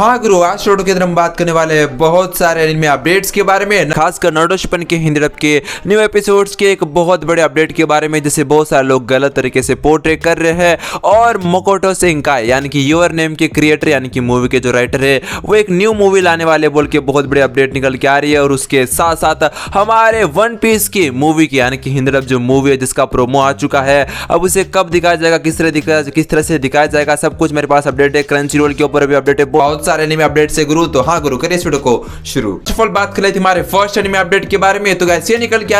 हाँ गुरु, आज वीडियो के अंदर हम बात करने वाले हैं बहुत सारे एनिमे अपडेट्स के बारे में, खासकर नारुतो शिपन के हिंदी डब के न्यू एपिसोड्स के एक बहुत बड़े अपडेट के बारे में, जिसे बहुत सारे लोग गलत तरीके से पोर्ट्रे कर रहे हैं। और मकोटो शिंकाई यानी कि योर नेम के क्रिएटर यानी कि मूवी के जो राइटर है वो एक न्यू मूवी लाने वाले बोल के बहुत बड़े अपडेट निकल के आ रही है। और उसके साथ साथ हमारे वन पीस की मूवी की यानी कि हिंदी डब जो मूवी है जिसका प्रोमो आ चुका है, अब उसे कब दिखाया जाएगा, किस तरह से दिखाया जाएगा, सब कुछ मेरे पास अपडेट है। क्रंचीरोल के ऊपर भी अपडेट है, बहुत सारे एनिमे अपडेट से गुरु। तो हाँ गुरु, करिए इस वीडियो को शुरू। बात कर लेते हमारे फर्स्ट एनिमे अपडेट के बारे में। तो गाइस ये निकल के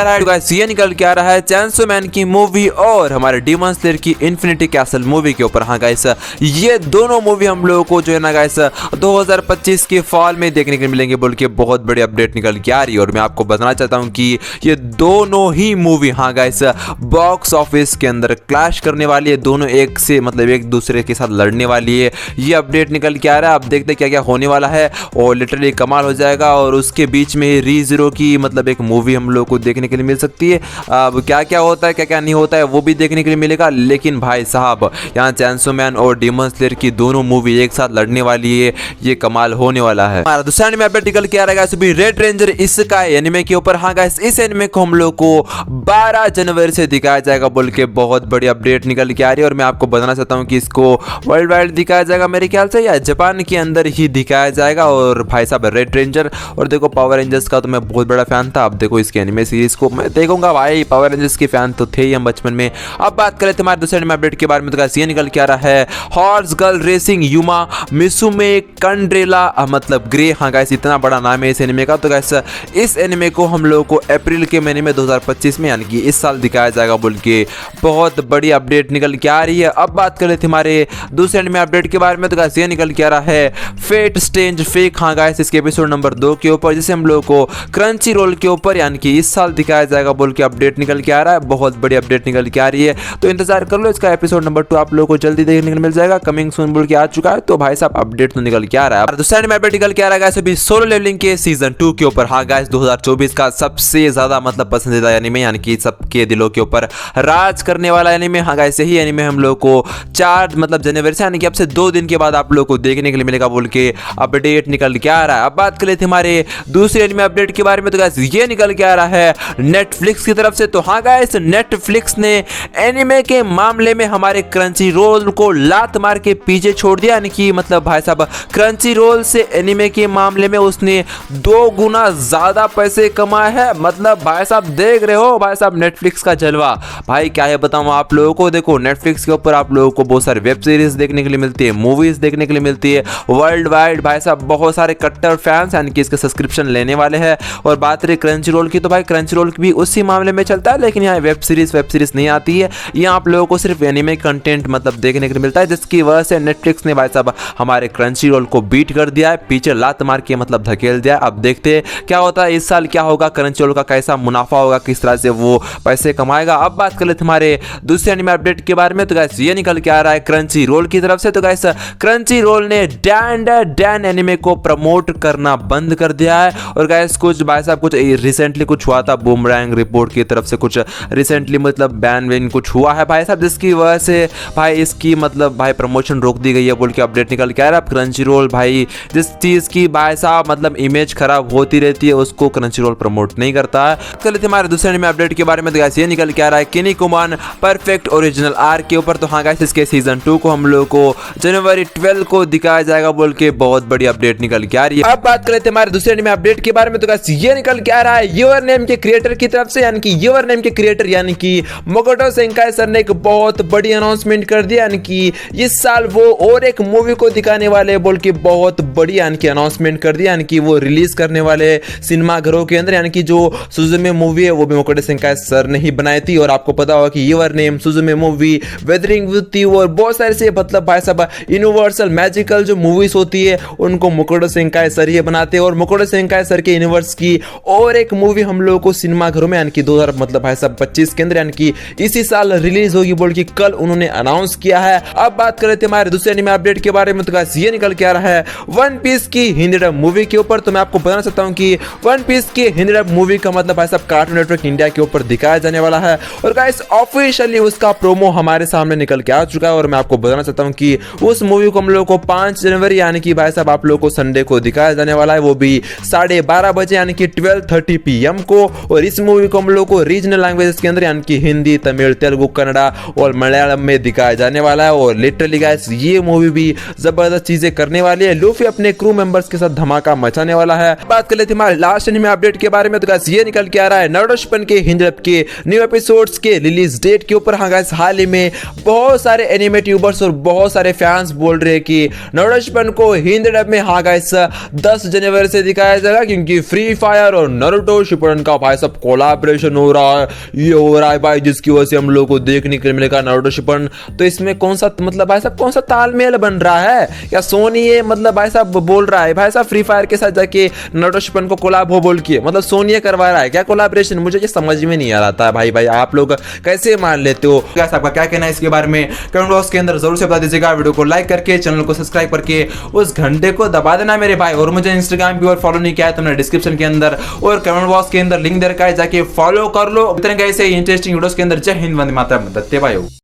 आ रहा है चैंसो मैन की मूवी और हमारे डीमन स्लेयर की इन्फिनिटी कैसल मूवी के ऊपर। हाँ गाइस, ये दोनों मूवी हम लोगों को जो है ना गाइस 2025 के फॉल में देखने को मिलेंगे बोल के बहुत बड़ी अपडेट निकल के आ रही है। और मैं आपको बताना चाहता हूँ कि ये दोनों ही मूवी हाँ गाइस बॉक्स ऑफिस के अंदर क्लैश करने वाली है, दोनों एक से मतलब एक दूसरे के साथ लड़ने वाली है। ये अपडेट निकल के आ रहा है, अब देखते क्या क्या होने वाला है और लिटरली कमाल हो जाएगा। और उसके बीच में ही रीज़ीरो की मतलब एक मूवी हम लोग को देखने के लिए मिल सकती है। अब क्या क्या होता है क्या क्या नहीं होता है वो भी देखने के लिए मिलेगा। लेकिन भाई साहब यहाँ चैंसो मैन और डीमन स्लेयर की दोनों मूवी एक साथ लड़ने वाली है, ये कमाल होने वाला है। हमारा दूसरा एनिमे अपडेट निकल के आ रहा है रेड रेंजर इसका एनिमे के ऊपर। हाँ गाइस, इस एनिमे को हम लोग को 12 जनवरी से दिखाया जाएगा बोल के बहुत बड़ी अपडेट निकल के आ रही है। और मैं आपको बताना चाहता हूँ कि इसको वर्ल्ड वाइड दिखाया जाएगा मेरे ख्याल से, या जापान के अंदर ही दिखाया जाएगा। और भाई साहब रेड रेंजर और देखो पावर रेंजर्स का तो मैं बहुत बड़ा फैन था, अब देखो इसके एनिमे सीरीज को मैं देखूंगा। भाई पावर रेंजर्स के फैन तो थे ही हम बचपन में। अब बात करें तो हमारे दूसरे एनिमे अपडेट के बारे में। तो गाइस ये निकल के आ रहा है हॉर्स गर्ल रेसिंग युमा मिसुमे कंड्रेला मतलब ग्रे। हाँ गाइस, इतना बड़ा नाम है इस एनिमे का। तो गाइस इस एनिमे को हम लोगों को अप्रैल के महीने में 2025 में यानी कि इस साल दिखाया जाएगा बोल के बहुत बड़ी अपडेट निकल के आ रही है। अब बात कर लेते हमारे दूसरे एनिमे अपडेट के बारे में। तो गाइस ये निकल के आ रहा है फेट स्ट्रेंज फेक। हाँ गाइस, इसके एपिसोड नंबर 2 के ऊपर, जिसे हम लोगों को क्रंचीरोल के ऊपर यानी कि इस साल दिखाया जाएगा बोल के अपडेट निकल के आ रहा है। बहुत बड़ी अपडेट निकल के आ रही है, तो इंतजार कर लो, इसका एपिसोड नंबर 2 आप लोगों को जल्दी देखने को मिल जाएगा। कमिंग सून बोल के आ चुका है, तो भाई साहब अपडेट तो निकल के आ रहा है। दूसरा एनिमे अपडेट निकल के आ रहा है अभी सोलो लेवलिंग के सीजन 2 के ऊपर। हाँ गाइस, 2024 का सबसे ज्यादा मतलब पसंदीदा एनिमे यानी कि सबके दिलों के ऊपर राज करने वाला एनिमे। हाँ गाइस, यही एनिमे हम लोग को 4 मतलब जनवरी से यानी कि अब से 2 दिन के बाद आप लोग को देखने के लिए मिलेगा बोल के अपडेट निकल के आ रहा है। अब बात कर लेते हमारे दूसरे एनिमे अपडेट के बारे में। तो गाइस ये निकल के आ रहा है नेटफ्लिक्स की तरफ से। तो हाँ गाइस, नेटफ्लिक्स ने एनिमे के मामले में हमारे क्रंचीरोल को लात मार के पीछे छोड़ दिया, यानी कि मतलब भाई साहब क्रंचीरोल से एनिमे के मामले में उसने 2 गुना ज्यादा पैसे कमाए हैं। मतलब भाई साहब देख रहे हो भाई साहब नेटफ्लिक्स का जलवा। भाई क्या है बताऊं आप लोगों को, देखो नेटफ्लिक्स के ऊपर आप लोगों को बहुत सारे वेब सीरीज देखने के लिए मिलती है, मूवीज देखने के लिए मिलती है वर्ल्ड वाइड। भाई साहब बहुत सारे कट्टर फैंस यानी कि इसका सब्सक्रिप्शन लेने वाले हैं। और बात रही क्रंचीरोल की, तो भाई क्रंचीरोल भी उसी मामले में चलता है, लेकिन यहाँ वेब सीरीज नहीं आती है। यहाँ आप लोगों को सिर्फ एनिमे कंटेंट मतलब देखने के लिए मिलता है, जिसकी वजह से नेटफ्लिक्स ने भाई साहब हमारे क्रंचीरोल को बीट कर दिया है, पीछे लात मार के मतलब धकेल दिया है। अब देखते हैं क्या होता है इस साल, क्या होगा क्रंचीरोल का कैसा मुनाफा होगा, किस तरह से वो पैसे कमाएगा। अब बात कर लेते हमारे दूसरे एनिमे अपडेट के बारे में। तो गाइस ये निकल के आ रहा है क्रंचीरोल की तरफ से। तो गाइस क्रंचीरोल ने डैन एनिमे को प्रमोट करना बंद कर दिया है। और गाइस कुछ भाई साहब कुछ रिसेंटली कुछ हुआ था, बूमरैंग रिपोर्ट की तरफ से कुछ रिसेंटली मतलब बैन वेन कुछ हुआ है भाई साहब, जिसकी वजह से भाई इसकी मतलब भाई प्रमोशन रोक दी गई है बोल के अपडेट निकल के आ रहा है। क्रंचीरोल भाई जिस चीज की भाई साहब मतलब इमेज खराब होती रहती है उसको क्रंचीरोल प्रमोट नहीं करता है। चलिए हमारे दूसरे एनिमे अपडेट के बारे में। तो गाइस ये निकल के आ रहा है किनिकुमान परफेक्ट ओरिजिनल आर्क के ऊपर। तो हाँ गाइस, इसके सीजन 2 को हम लोग को जनवरी 12 को दिखाया जाएगा बोल के बहुत बड़ी अपडेट निकल के आ रही है। अब बात कर लेते हैं हमारे दूसरे एनिमे अपडेट के बारे में। तो गाइस ये निकल के आ रहा है योर नेम के क्रिएटर की तरफ से, यानी कि योर नेम के क्रिएटर यानी कि मकोटो शिंकाई सर ने एक बहुत बड़ी अनाउंसमेंट कर दिया, यानी कि इस साल वो और एक मूवी को दिखाने वाले बोल के बहुत बड़ी यानी कि अनाउंसमेंट कर दिया, यानी कि वो रिलीज करने वाले सिनेमा घरों के अंदर। यानी कि जो सुजुमे मूवी है वो भी मकोटो शिंकाई सर ने ही बनाई थी। और आपको पता होगा कि your name, Suzume movie, weathering with you और बहुत सारे से मतलब भाई साहब यूनिवर्सल मैजिकल जो मूवीज होती है उनको मकोटो शिंकाई सर ही बनाते हैं। और मकोटो शिंकाई सर के यूनिवर्स की और एक मूवी हम लोगों को सिनेमा घरों में यानी कि 2000 मतलब भाई साहब 25 के अंदर यानी कि इसी साल रिलीज होगी बोल के कल उन्होंने अनाउंस किया है। अब बात कर लेते हैं हमारे दूसरे एनिमे अपडेट के बारे में। तो गाइस ये निकल के आ रहा है वन पीस की हिंदी डब मूवी के ऊपर। तो मैं आपको बताना चाहता हूं कि वन पीस की हिंदी डब मूवी का मतलब भाई साहब कार्टून नेटवर्क इंडिया के ऊपर दिखाया जाने वाला है। और गाइस ऑफिशियली उसका प्रोमो हमारे सामने निकल के आ चुका है। और मैं आपको बताना चाहता हूं कि उस मूवी को हम लोगों को 5 जनवरी यानी कि भाई साहब आप लोग को संडे को दिखाया जाने वाला है, वो भी 12:30 बजे यानी कि 12:30 PM को। और इस मूवी को हम लोग को रीजनल लैंग्वेजेस के अंदर यानी कि हिंदी, तमिल, तेलुगु, कन्नड़ा और मलयालम में दिखाया जाने वाला है। और लिटरली गाइस ये मूवी भी जबरदस्त चीजें करने वाली है। लूफी अपने क्रू मेंबर्स के साथ धमाका मचाने वाला है। बात कर लेते हैं हमारे लास्ट एनिमे अपडेट के बारे में, तो गाइस ये निकल के आ रहा है नारुतो शिपन के हिंदी डब के न्यू एपिसोड्स के रिलीज डेट के ऊपर। हाँ गाइस हाल ही में बहुत सारे एनिमे ट्यूबर्स और बहुत सारे फैंस बोल रहे हैं कि नारुतो शिपन को हिंदी डब में हाँ गाइस 10 जनवरी से दिखाया जाएगा, क्योंकि फ्री फायर और नारुतो शिपन का भाई सब कोलैबोरेशन हो रहा है, ये हो रहा है भाई, जिसकी वजह से हम लोग को देखने के लिए मिलेगा नारुतो शिपन। तो इसमें कौन सा मतलब भाई साहब कौन सा तालमेल बन रहा है, या सोनी ये मतलब भाई साहब बोल रहा है भाई साहब फ्री फायर के साथ जाके नारुतो शिपन को कोलैब हो बोल के, मतलब सोनी ये करवा रहा है क्या कोलैबोरेशन? मुझे ये समझ में नहीं आ रहा था भाई आप लोग कैसे मान लेते हो? गाइस आपका क्या कहना है इसके बारे में कमेंट बॉक्स के अंदर जरूर से बता दीजिएगा। वीडियो को लाइक करके चैनल को सब्सक्राइब करके उस घंटे को दबा देना मेरे भाई। और मुझे इंस्टाग्राम पे और फॉलो नहीं किया है तो मैंने डिस्क्रिप्शन के अंदर और कमेंट बॉक्स के अंदर लिंक दे रखा है, जाके फॉलो कर लो। इतने ऐसे इंटरेस्टिंग वीडियोस के अंदर। जय हिंद, वंदे मातरम, दत्ते भाई।